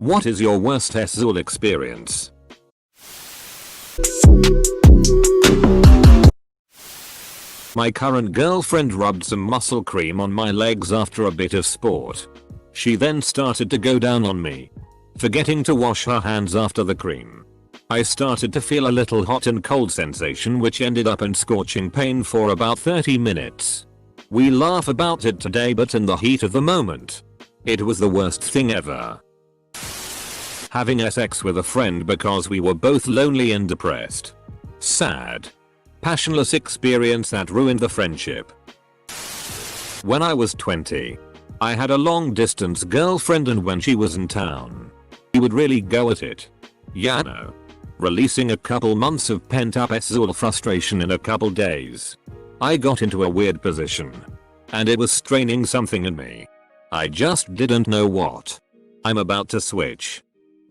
What is your worst sexual experience? My current girlfriend rubbed some muscle cream on my legs after a bit of sport. She then started to go down on me, forgetting to wash her hands after the cream. I started to feel a little hot and cold sensation which ended up in scorching pain for about 30 minutes. We laugh about it today, but in the heat of the moment, it was the worst thing ever. Having sex with a friend because we were both lonely and depressed. Sad. Passionless experience that ruined the friendship. When I was 20, I had a long distance girlfriend, and when she was in town, we would really go at it. Yeah, no. Releasing a couple months of pent up sexual frustration in a couple days. I got into a weird position, and it was straining something in me. I just didn't know what. I'm about to switch.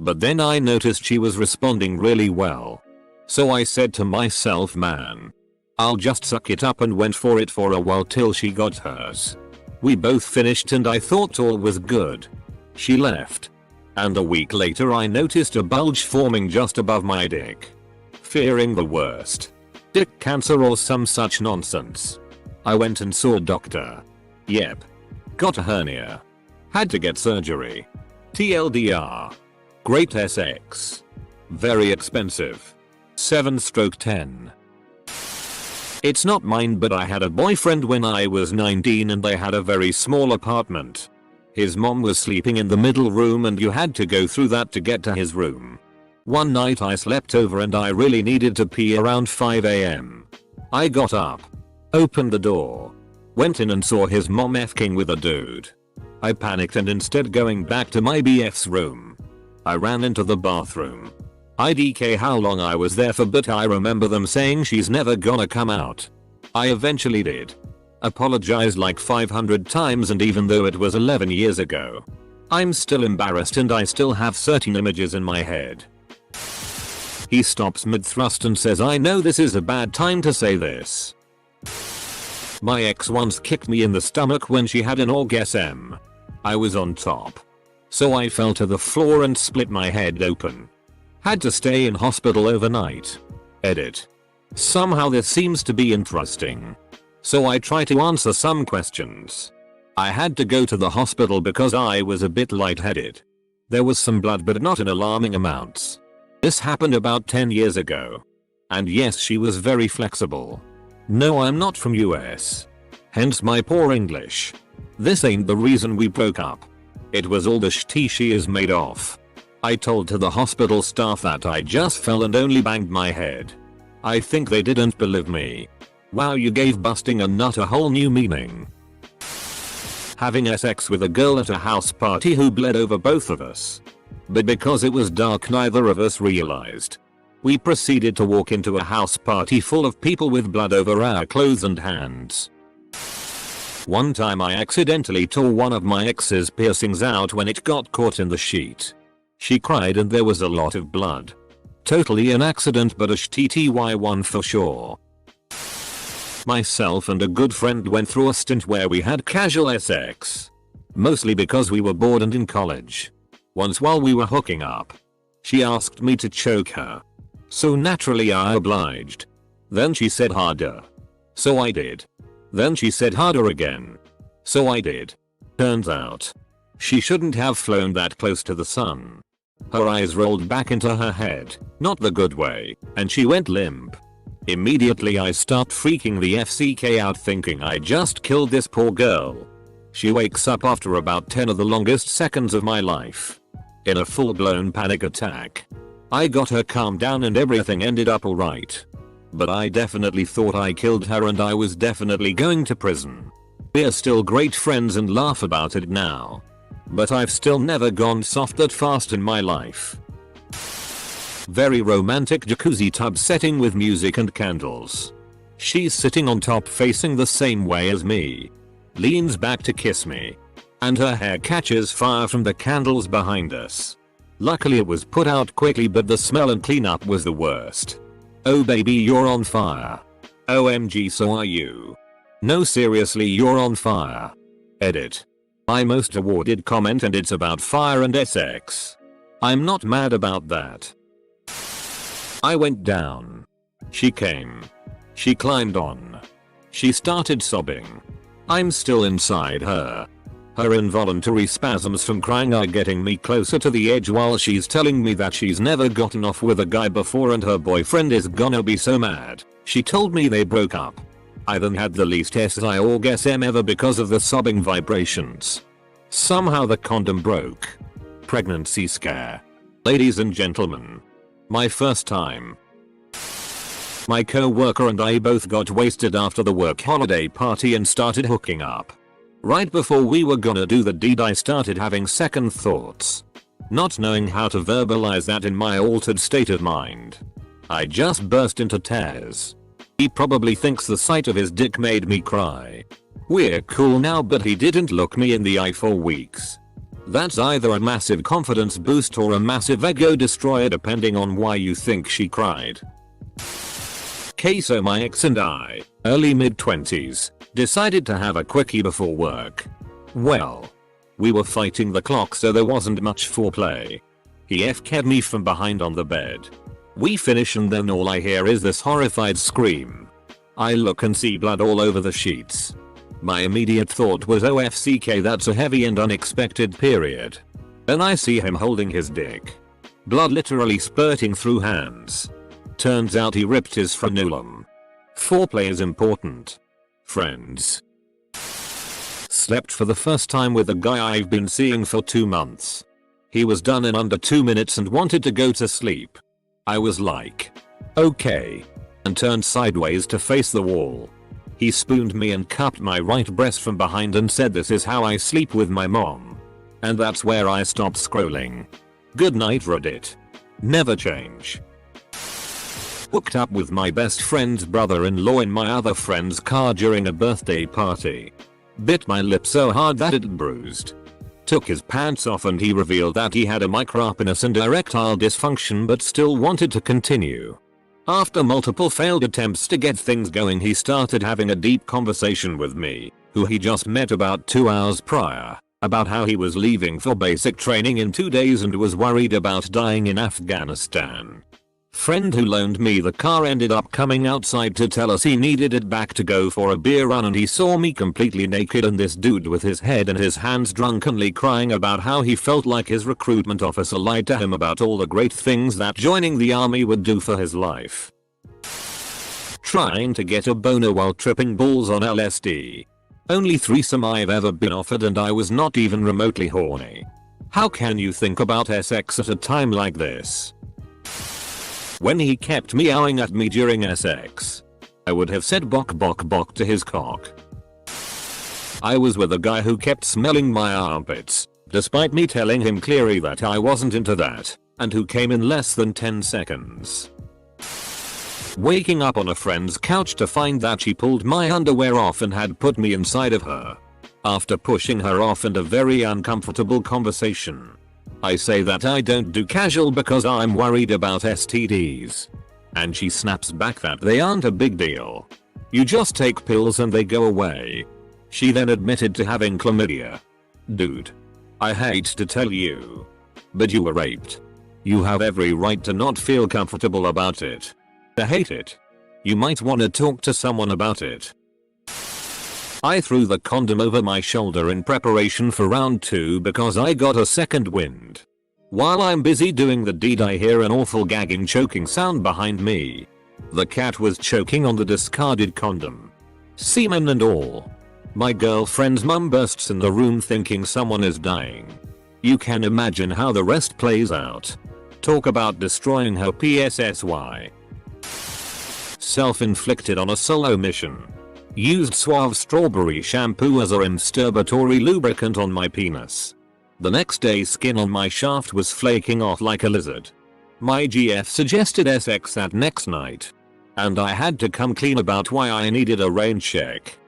But then I noticed she was responding really well. So I said to myself, man, I'll just suck it up, and went for it for a while till she got hers. We both finished and I thought all was good. She left. And a week later I noticed a bulge forming just above my dick. Fearing the worst. Dick cancer or some such nonsense. I went and saw a doctor. Yep. Got a hernia. Had to get surgery. TLDR. Great sex. Very expensive. 7/10. It's not mine, but I had a boyfriend when I was 19 and they had a very small apartment. His mom was sleeping in the middle room and you had to go through that to get to his room. One night I slept over and I really needed to pee around 5 AM. I got up, opened the door, went in and saw his mom f***ing with a dude. I panicked and instead going back to my BF's room, I ran into the bathroom. IDK how long I was there for, but I remember them saying she's never gonna come out. I eventually did. Apologized like 500 times, and even though it was 11 years ago, I'm still embarrassed and I still have certain images in my head. He stops mid-thrust and says, I know this is a bad time to say this. My ex once kicked me in the stomach when she had an orgasm. I was on top, so I fell to the floor and split my head open. Had to stay in hospital overnight. Edit. Somehow this seems to be interesting, so I try to answer some questions. I had to go to the hospital because I was a bit lightheaded. There was some blood but not in alarming amounts. This happened about 10 years ago. And yes, she was very flexible. No, I'm not from US. Hence my poor English. This ain't the reason we broke up. It was all the shit she is made of. I told to the hospital staff that I just fell and only banged my head. I think they didn't believe me. Wow, you gave busting a nut a whole new meaning. Having sex with a girl at a house party who bled over both of us. But because it was dark, neither of us realized. We proceeded to walk into a house party full of people with blood over our clothes and hands. One time I accidentally tore one of my ex's piercings out when it got caught in the sheet. She cried and there was a lot of blood. Totally an accident, but a shitty one for sure. Myself and a good friend went through a stint where we had casual sex. Mostly because we were bored and in college. Once while we were hooking up, she asked me to choke her. So naturally I obliged. Then she said harder. So I did. Then she said harder again. So I did. Turns out, she shouldn't have flown that close to the sun. Her eyes rolled back into her head, not the good way, and she went limp. Immediately I start freaking the FCK out, thinking I just killed this poor girl. She wakes up after about 10 of the longest seconds of my life. In a full-blown panic attack. I got her calmed down and everything ended up alright. But I definitely thought I killed her and I was definitely going to prison. We're still great friends and laugh about it now. But I've still never gone soft that fast in my life. Very romantic jacuzzi tub setting with music and candles. She's sitting on top facing the same way as me. Leans back to kiss me. And her hair catches fire from the candles behind us. Luckily it was put out quickly, but the smell and cleanup was the worst. Oh baby, you're on fire. OMG, so are you. No, seriously, you're on fire. Edit. My most awarded comment, and it's about fire and sex. I'm not mad about that. I went down. She came. She climbed on. She started sobbing. I'm still inside her. Her involuntary spasms from crying are getting me closer to the edge while she's telling me that she's never gotten off with a guy before and her boyfriend is gonna be so mad. She told me they broke up. I then had the least SI orgasm ever because of the sobbing vibrations. Somehow the condom broke. Pregnancy scare. Ladies and gentlemen. My first time. My co-worker and I both got wasted after the work holiday party and started hooking up. Right before we were gonna do the deed I started having second thoughts. Not knowing how to verbalize that in my altered state of mind. I just burst into tears. He probably thinks the sight of his dick made me cry. We're cool now but he didn't look me in the eye for weeks. That's either a massive confidence boost or a massive ego destroyer depending on why you think she cried. So my ex and I, early mid-20s, decided to have a quickie before work. Well, we were fighting the clock so there wasn't much foreplay. He FK'd me from behind on the bed. We finish and then all I hear is this horrified scream. I look and see blood all over the sheets. My immediate thought was OFCK, that's a heavy and unexpected period. Then I see him holding his dick. Blood literally spurting through hands. Turns out he ripped his frenulum. Foreplay is important. Friends. Slept for the first time with a guy I've been seeing for 2 months. He was done in under 2 minutes and wanted to go to sleep. I was like, okay, and turned sideways to face the wall. He spooned me and cupped my right breast from behind and said, "This is how I sleep with my mom." And that's where I stopped scrolling. Good night Reddit. Never change. Hooked up with my best friend's brother-in-law in my other friend's car during a birthday party. Bit my lip so hard that it bruised. Took his pants off and he revealed that he had a micropenis and erectile dysfunction but still wanted to continue. After multiple failed attempts to get things going, he started having a deep conversation with me, who he just met about 2 hours prior, about how he was leaving for basic training in 2 days and was worried about dying in Afghanistan. Friend who loaned me the car ended up coming outside to tell us he needed it back to go for a beer run, and he saw me completely naked and this dude with his head in his hands drunkenly crying about how he felt like his recruitment officer lied to him about all the great things that joining the army would do for his life. Trying to get a boner while tripping balls on LSD. Only threesome I've ever been offered and I was not even remotely horny. How can you think about sex at a time like this? When he kept meowing at me during sex, I would have said bok bok bok to his cock. I was with a guy who kept smelling my armpits, despite me telling him clearly that I wasn't into that, and who came in less than 10 seconds. Waking up on a friend's couch to find that she pulled my underwear off and had put me inside of her. After pushing her off and a very uncomfortable conversation. I say that I don't do casual because I'm worried about STDs. And she snaps back that they aren't a big deal. You just take pills and they go away. She then admitted to having chlamydia. Dude. I hate to tell you. But you were raped. You have every right to not feel comfortable about it. To hate it. You might want to talk to someone about it. I threw the condom over my shoulder in preparation for round 2 because I got a second wind. While I'm busy doing the deed, I hear an awful gagging choking sound behind me. The cat was choking on the discarded condom. Semen and all. My girlfriend's mum bursts in the room thinking someone is dying. You can imagine how the rest plays out. Talk about destroying her PSSY. Self-inflicted on a solo mission. Used Suave strawberry shampoo as a masturbatory lubricant on my penis. The next day skin on my shaft was flaking off like a lizard. My GF suggested sex that next night. And I had to come clean about why I needed a rain check.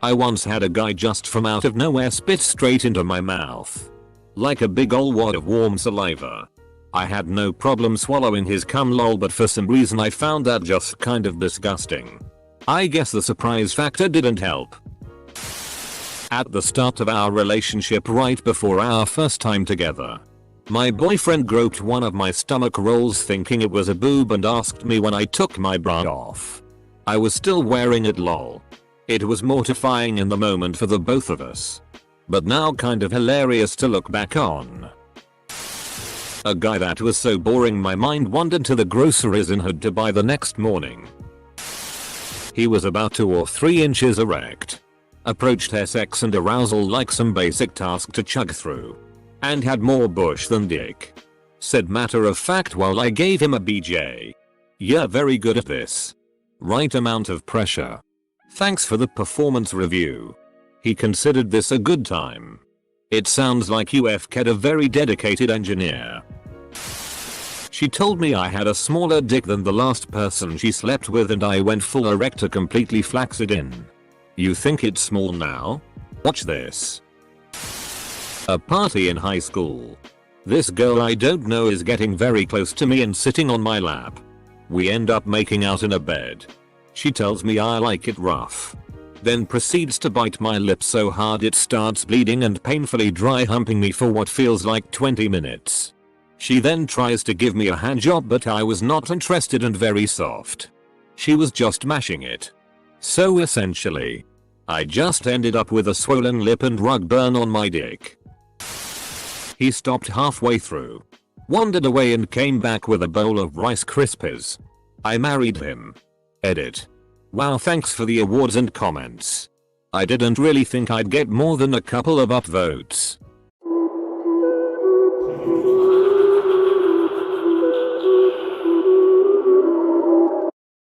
I once had a guy just from out of nowhere spit straight into my mouth. Like a big ol' wad of warm saliva. I had no problem swallowing his cum lol, but for some reason I found that just kind of disgusting. I guess the surprise factor didn't help. At the start of our relationship right before our first time together, My boyfriend groped one of my stomach rolls thinking it was a boob and asked me when I took my bra off. I was still wearing it lol. It was mortifying in the moment for the both of us. But now kind of hilarious to look back on. A guy that was so boring my mind wandered to the groceries in Hood to buy the next morning. He was about 2 or 3 inches erect. Approached sex and arousal like some basic task to chug through. And had more bush than dick. Said matter of fact while I gave him a BJ. "You're very good at this. Right amount of pressure. Thanks for the performance review." He considered this a good time. "It sounds like you've got a very dedicated engineer." She told me I had a smaller dick than the last person she slept with and I went full erect to completely flax it in. "You think it's small now? Watch this." A party in high school. This girl I don't know is getting very close to me and sitting on my lap. We end up making out in a bed. She tells me I like it rough. Then proceeds to bite my lip so hard it starts bleeding and painfully dry humping me for what feels like 20 minutes. She then tries to give me a handjob but I was not interested and very soft. She was just mashing it. So essentially, I just ended up with a swollen lip and rug burn on my dick. He stopped halfway through, wandered away and came back with a bowl of Rice Krispies. I married him. Edit. Wow, thanks for the awards and comments. I didn't really think I'd get more than a couple of upvotes.